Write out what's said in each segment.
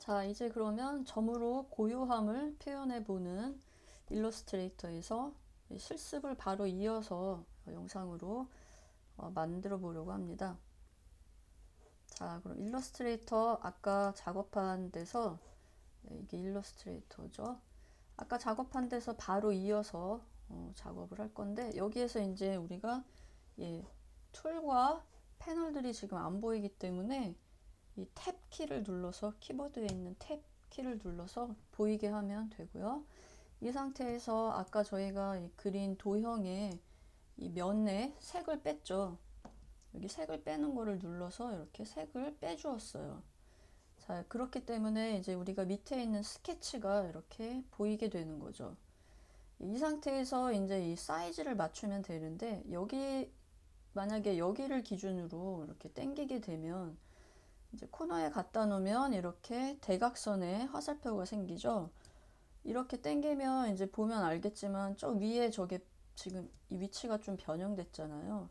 자, 이제 그러면 점으로 고요함을 표현해 보는 일러스트레이터에서 실습을 바로 이어서 영상으로 만들어 보려고 합니다. 자, 그럼 일러스트레이터 아까 작업한 데서 이게 일러스트레이터죠. 아까 작업한 데서 바로 이어서 작업을 할 건데, 여기에서 이제 우리가 툴과 패널들이 지금 안 보이기 때문에 이 탭 키를 눌러서, 키보드에 있는 탭 키를 눌러서 보이게 하면 되고요. 이 상태에서 아까 저희가 그린 도형의 이 면에 색을 뺐죠. 여기 색을 빼는 거를 눌러서 이렇게 색을 빼주었어요. 자, 그렇기 때문에 이제 우리가 밑에 있는 스케치가 이렇게 보이게 되는 거죠. 이 상태에서 이제 이 사이즈를 맞추면 되는데, 만약에 여기를 기준으로 이렇게 당기게 되면 이제 코너에 갖다 놓으면 이렇게 대각선에 화살표가 생기죠. 이렇게 당기면 이제 보면 알겠지만 저 위에 저게 지금 이 위치가 좀 변형됐잖아요.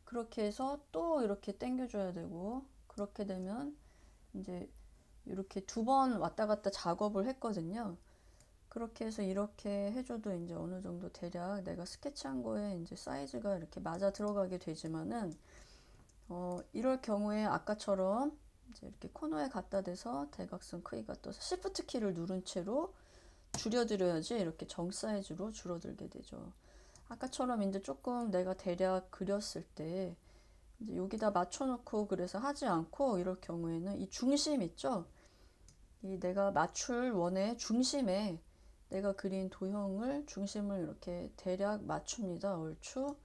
그렇게 해서 또 이렇게 당겨줘야 되고, 그렇게 되면 이제 이렇게 두 번 왔다 갔다 작업을 했거든요. 그렇게 해서 이렇게 해줘도 이제 어느 정도 대략 내가 스케치한 거에 이제 사이즈가 이렇게 맞아 들어가게 되지만은, 이럴 경우에 아까처럼 이제 이렇게 코너에 갖다 대서 대각선 크기가 떠서 Shift 키를 누른 채로 줄여드려야지 이렇게 정 사이즈로 줄어들게 되죠. 아까처럼 이제 조금 내가 대략 그렸을 때 이제 여기다 맞춰놓고 그래서 하지 않고, 이럴 경우에는 이 중심 있죠? 이 내가 맞출 원의 중심에 내가 그린 도형을 중심을 이렇게 대략 맞춥니다. 얼추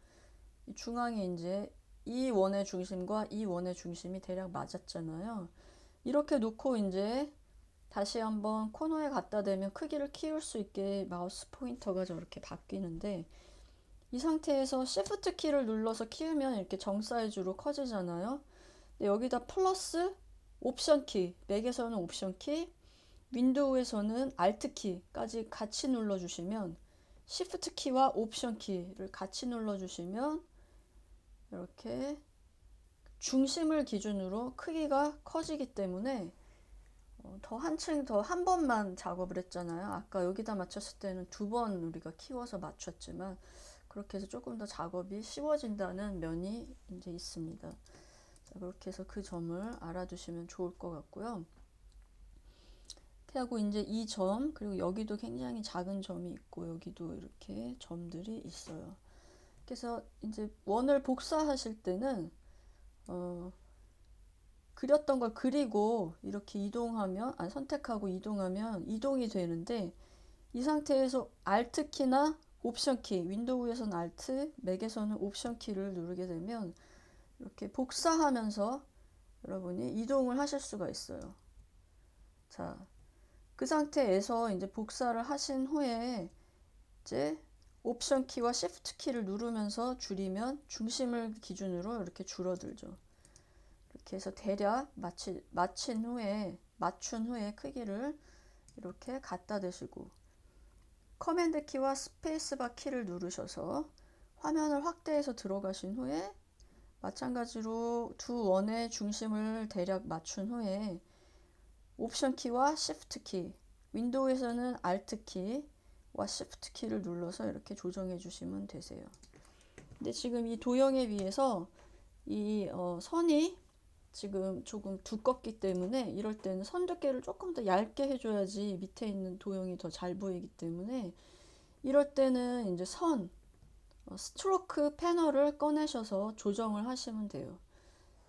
이 중앙이 이제 이 원의 중심과 이 원의 중심이 대략 맞았잖아요. 이렇게 놓고 이제 다시 한번 코너에 갖다 대면 크기를 키울 수 있게 마우스 포인터가 저렇게 바뀌는데, 이 상태에서 Shift 키를 눌러서 키우면 이렇게 정 사이즈로 커지잖아요. 근데 여기다 플러스 옵션 키, 맥에서는 옵션 키, 윈도우에서는 Alt 키까지 같이 눌러주시면, Shift 키와 옵션 키를 같이 눌러주시면 이렇게 중심을 기준으로 크기가 커지기 때문에 더 한층 더 한 번만 작업을 했잖아요. 아까 여기다 맞췄을 때는 두 번 우리가 키워서 맞췄지만, 그렇게 해서 조금 더 작업이 쉬워진다는 면이 이제 있습니다. 자, 그렇게 해서 그 점을 알아두시면 좋을 것 같고요. 이렇게 하고 이제 이 점, 그리고 여기도 굉장히 작은 점이 있고 여기도 이렇게 점들이 있어요. 그래서 이제 원을 복사하실 때는 그렸던 걸 그리고 이렇게 이동하면, 선택하고 이동하면 이동이 되는데, 이 상태에서 Alt 키나 옵션 키, 윈도우에서는 Alt, 맥에서는 옵션 키를 누르게 되면 이렇게 복사하면서 여러분이 이동을 하실 수가 있어요. 자, 그 상태에서 이제 복사를 하신 후에 이제 옵션 키와 Shift 키를 누르면서 줄이면 중심을 기준으로 이렇게 줄어들죠. 이렇게 해서 대략 맞춘 후에 크기를 이렇게 갖다 대시고, 커맨드 키와 스페이스바 키를 누르셔서 화면을 확대해서 들어가신 후에 마찬가지로 두 원의 중심을 대략 맞춘 후에 옵션 키와 Shift 키, 윈도우에서는 Alt 키와 Shift 키를 눌러서 이렇게 조정해 주시면 되세요. 근데 지금 이 도형에 비해서 이 선이 지금 조금 두껍기 때문에, 이럴 때는 선 두께를 조금 더 얇게 해줘야지 밑에 있는 도형이 더 잘 보이기 때문에, 이럴 때는 이제 스트로크 패널을 꺼내셔서 조정을 하시면 돼요.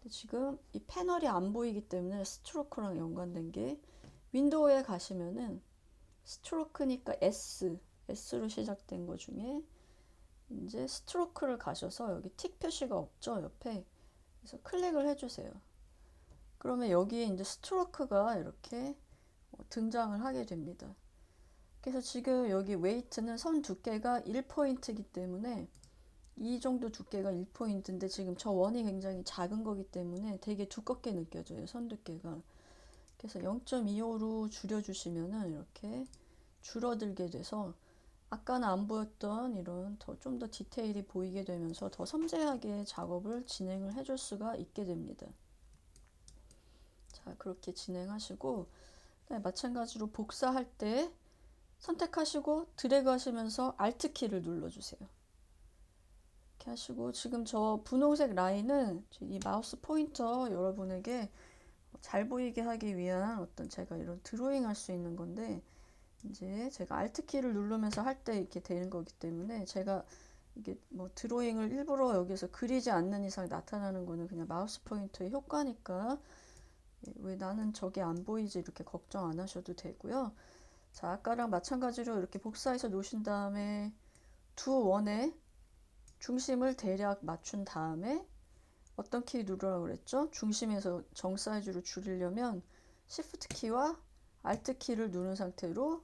지금 이 패널이 안 보이기 때문에 스트로크랑 연관된 게, 윈도우에 가시면은 스트로크니까 S로 시작된 거 중에 이제 스트로크를 가셔서 여기 틱 표시가 없죠, 옆에. 그래서 클릭을 해주세요. 그러면 여기에 이제 스트로크가 이렇게 등장을 하게 됩니다. 그래서 지금 여기 웨이트는 선 두께가 1포인트이기 때문에 이 정도 두께가 1포인트인데, 지금 저 원이 굉장히 작은 거기 때문에 되게 두껍게 느껴져요, 선 두께가. 그래서 0.25로 줄여주시면은 이렇게 줄어들게 돼서 아까는 안 보였던 이런 좀 더 디테일이 보이게 되면서 더 섬세하게 작업을 진행을 해줄 수가 있게 됩니다. 자, 그렇게 진행하시고, 마찬가지로 복사할 때 선택하시고 드래그 하시면서 Alt 키를 눌러주세요. 이렇게 하시고 지금 저 분홍색 라인은 이 마우스 포인터 여러분에게 잘 보이게 하기 위한 어떤 제가 이런 드로잉 할 수 있는 건데 이제 제가 Alt 키를 누르면서 할 때 이렇게 되는 거기 때문에 제가 이게 뭐 드로잉을 일부러 여기서 그리지 않는 이상 나타나는 거는 그냥 마우스 포인터의 효과니까 왜 나는 저게 안 보이지 이렇게 걱정 안 하셔도 되고요. 자, 아까랑 마찬가지로 이렇게 복사해서 놓으신 다음에 두 원의 중심을 대략 맞춘 다음에 어떤 키 누르라고 그랬죠? 중심에서 정 사이즈로 줄이려면 Shift 키와 Alt 키를 누른 상태로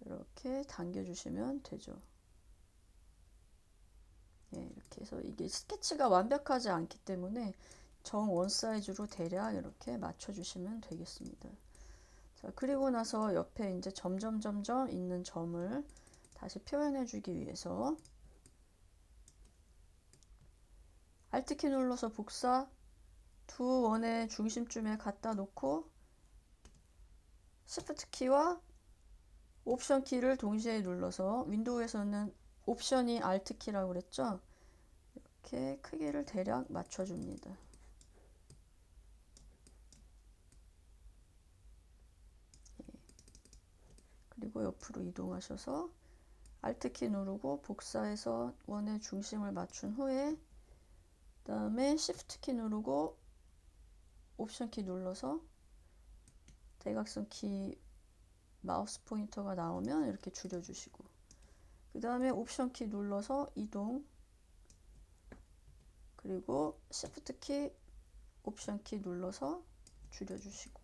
이렇게 당겨주시면 되죠. 이렇게 해서 이게 스케치가 완벽하지 않기 때문에 정 원 사이즈로 대략 이렇게 맞춰주시면 되겠습니다. 자, 그리고 나서 옆에 이제 점점 있는 점을 다시 표현해주기 위해서 Alt 키 눌러서 복사 두 원의 중심쯤에 갖다 놓고 Shift 키와 옵션 키를 동시에 눌러서 윈도우에서는 옵션이 Alt 키라고 그랬죠? 이렇게 크기를 대략 맞춰줍니다. 그리고 옆으로 이동하셔서 Alt 키 누르고 복사해서 원의 중심을 맞춘 후에 그 다음에 Shift 키 누르고 옵션 키 눌러서 대각선 키 마우스 포인터가 나오면 이렇게 줄여주시고 그 다음에 옵션 키 눌러서 이동 그리고 Shift 키 옵션 키 눌러서 줄여주시고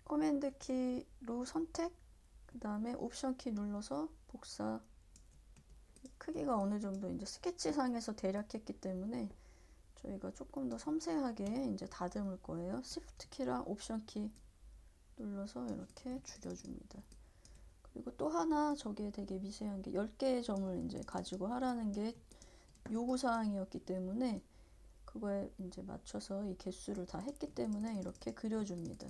커맨드 키로 선택 그 다음에 옵션 키 눌러서 복사 크기가 어느 정도 이제 스케치상에서 대략 했기 때문에 저희가 조금 더 섬세하게 이제 다듬을 거예요. Shift 키랑 옵션 키 눌러서 이렇게 줄여줍니다. 그리고 또 하나 저게 되게 미세한 게 10개의 점을 이제 가지고 하라는 게 요구사항이었기 때문에 그거에 이제 맞춰서 이 개수를 다 했기 때문에 이렇게 그려줍니다.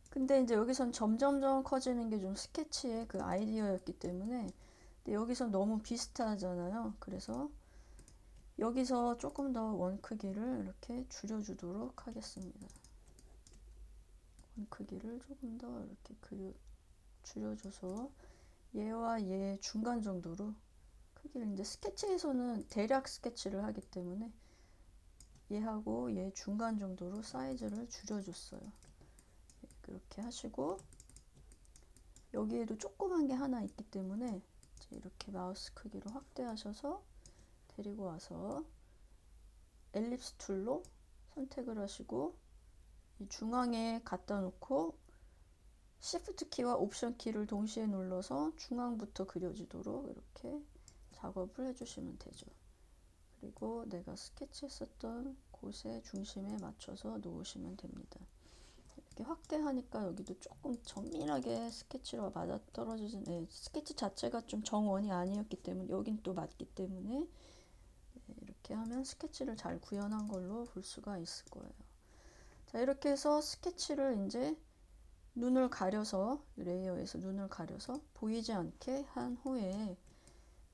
근데 이제 여기선 점점점 커지는 게 좀 스케치의 그 아이디어였기 때문에 근데 여기선 너무 비슷하잖아요. 그래서 여기서 조금 더 원 크기를 이렇게 줄여주도록 하겠습니다. 원 크기를 조금 더 이렇게 줄여줘서 얘와 얘 중간 정도로 크기를 이제 스케치에서는 대략 스케치를 하기 때문에 얘하고 얘 중간 정도로 사이즈를 줄여줬어요. 그렇게 하시고 여기에도 조그만 게 하나 있기 때문에 이렇게 마우스 크기로 확대하셔서 데리고 와서 엘립스 툴로 선택을 하시고 이 중앙에 갖다 놓고 Shift 키와 옵션 키를 동시에 눌러서 중앙부터 그려지도록 이렇게 작업을 해주시면 되죠. 그리고 내가 스케치했었던 곳의 중심에 맞춰서 놓으시면 됩니다. 이렇게 확대하니까 여기도 조금 정밀하게 스케치로 맞아떨어지는 스케치 자체가 좀 정원이 아니었기 때문에 여긴 또 맞기 때문에 이렇게 하면 스케치를 잘 구현한 걸로 볼 수가 있을 거예요. 자, 이렇게 해서 스케치를 이제 눈을 가려서 레이어에서 눈을 가려서 보이지 않게 한 후에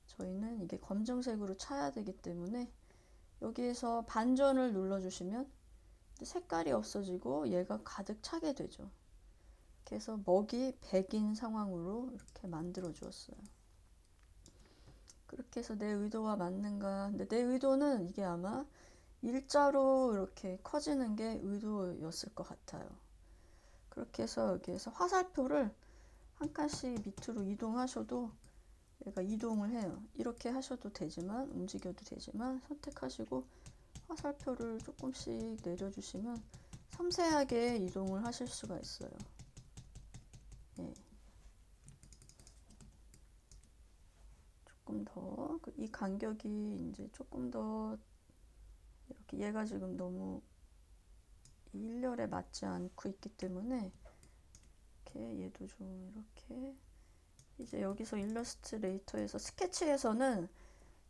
저희는 이게 검정색으로 차야 되기 때문에 여기에서 반전을 눌러주시면 색깔이 없어지고 얘가 가득 차게 되죠. 그래서 먹이 100인 상황으로 이렇게 만들어 주었어요. 그렇게 해서 내 의도와 맞는가. 근데 내 의도는 이게 아마 일자로 이렇게 커지는 게 의도였을 것 같아요. 그렇게 해서 여기에서 화살표를 한 칸씩 밑으로 이동하셔도 얘가 이동을 해요. 이렇게 하셔도 되지만 움직여도 되지만 선택하시고 화살표를 조금씩 내려주시면 섬세하게 이동을 하실 수가 있어요. 조금 더 이 간격이 이제 조금 더 이렇게 얘가 지금 너무 일렬에 맞지 않고 있기 때문에 이렇게 얘도 좀 이렇게 이제 여기서 일러스트레이터에서 스케치에서는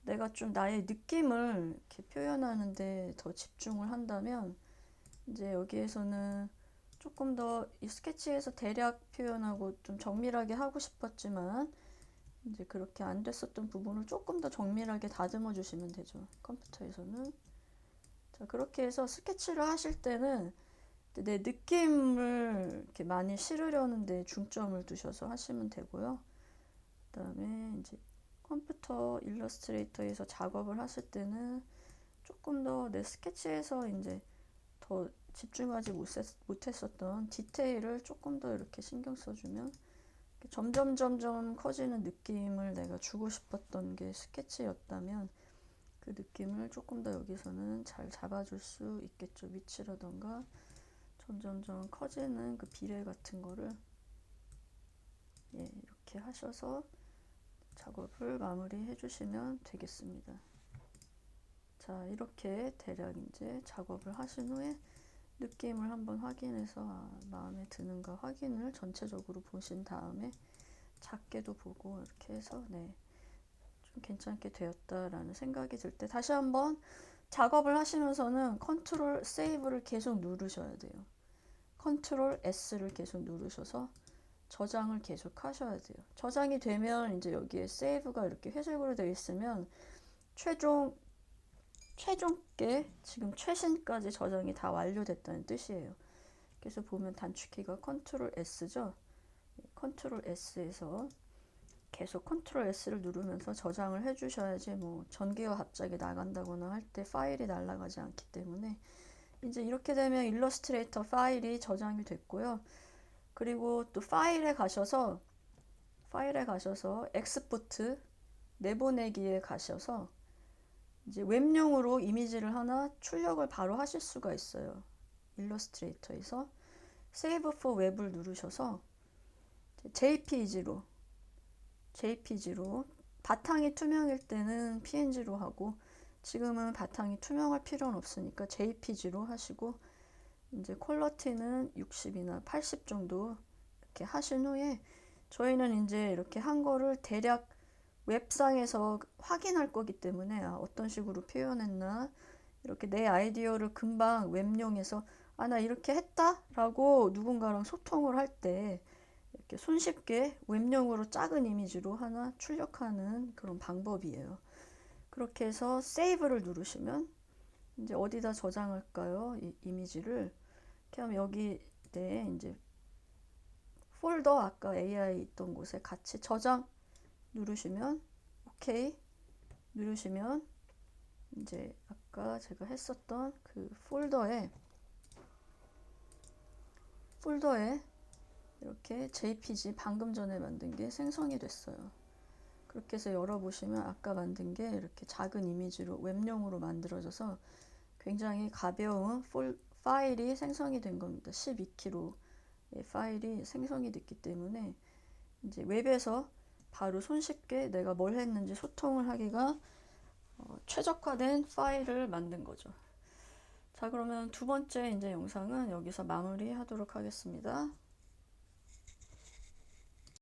내가 좀 나의 느낌을 이렇게 표현하는데 더 집중을 한다면 이제 여기에서는 조금 더 이 스케치에서 대략 표현하고 좀 정밀하게 하고 싶었지만 이제 그렇게 안 됐었던 부분을 조금 더 정밀하게 다듬어 주시면 되죠. 컴퓨터에서는. 자, 그렇게 해서 스케치를 하실 때는 내 느낌을 이렇게 많이 실으려는 데 중점을 두셔서 하시면 되고요. 그다음에 이제 컴퓨터 일러스트레이터에서 작업을 하실 때는 조금 더 내 스케치에서 이제 더 집중하지 못했었던 디테일을 조금 더 이렇게 신경 써주면 점점 커지는 느낌을 내가 주고 싶었던 게 스케치였다면 그 느낌을 조금 더 여기서는 잘 잡아줄 수 있겠죠. 위치라던가 점점 커지는 그 비례 같은 거를 이렇게 하셔서 작업을 마무리해 주시면 되겠습니다. 자, 이렇게 대략 이제 작업을 하신 후에 느낌을 한번 확인해서 마음에 드는가 확인을 전체적으로 보신 다음에 작게도 보고 이렇게 해서 좀 괜찮게 되었다라는 생각이 들 때 다시 한번 작업을 하시면서는 컨트롤 세이브를 계속 누르셔야 돼요. 컨트롤 S를 계속 누르셔서 저장을 계속 하셔야 돼요. 저장이 되면 이제 여기에 세이브가 이렇게 회색으로 되어 있으면 최종께 지금 최신까지 저장이 다 완료됐다는 뜻이에요. 그래서 보면 단축키가 컨트롤 S죠. 컨트롤 S에서 계속 컨트롤 S를 누르면서 저장을 해주셔야지 뭐 전기가 갑자기 나간다거나 할 때 파일이 날아가지 않기 때문에 이제 이렇게 되면 일러스트레이터 파일이 저장이 됐고요. 그리고 또 파일에 가셔서 엑스포트 내보내기에 가셔서 이제 웹용으로 이미지를 하나 출력을 바로 하실 수가 있어요. 일러스트레이터에서 Save for Web을 누르셔서 JPG로 바탕이 투명일 때는 PNG로 하고 지금은 바탕이 투명할 필요는 없으니까 JPG로 하시고 이제 퀄러티는 60이나 80 정도 이렇게 하신 후에 저희는 이제 이렇게 한 거를 대략 웹상에서 확인할 거기 때문에 어떤 식으로 표현했나 이렇게 내 아이디어를 금방 웹용에서 나 이렇게 했다 라고 누군가랑 소통을 할 때 이렇게 손쉽게 웹용으로 작은 이미지로 하나 출력하는 그런 방법이에요. 그렇게 해서 세이브를 누르시면 이제 어디다 저장할까요? 이 이미지를 이렇게 하면 여기 이제 폴더 아까 AI 있던 곳에 같이 저장 누르시면 OK 누르시면 이제 아까 제가 했었던 그 폴더에 이렇게 JPG 방금 전에 만든 게 생성이 됐어요. 그렇게 해서 열어보시면 아까 만든 게 이렇게 작은 이미지로 웹용으로 만들어져서 굉장히 가벼운 파일이 생성이 된 겁니다. 12kg의 파일이 생성이 됐기 때문에 이제 웹에서 바로 손쉽게 내가 뭘 했는지 소통을 하기가 최적화된 파일을 만든 거죠. 자, 그러면 두 번째 이제 영상은 여기서 마무리하도록 하겠습니다.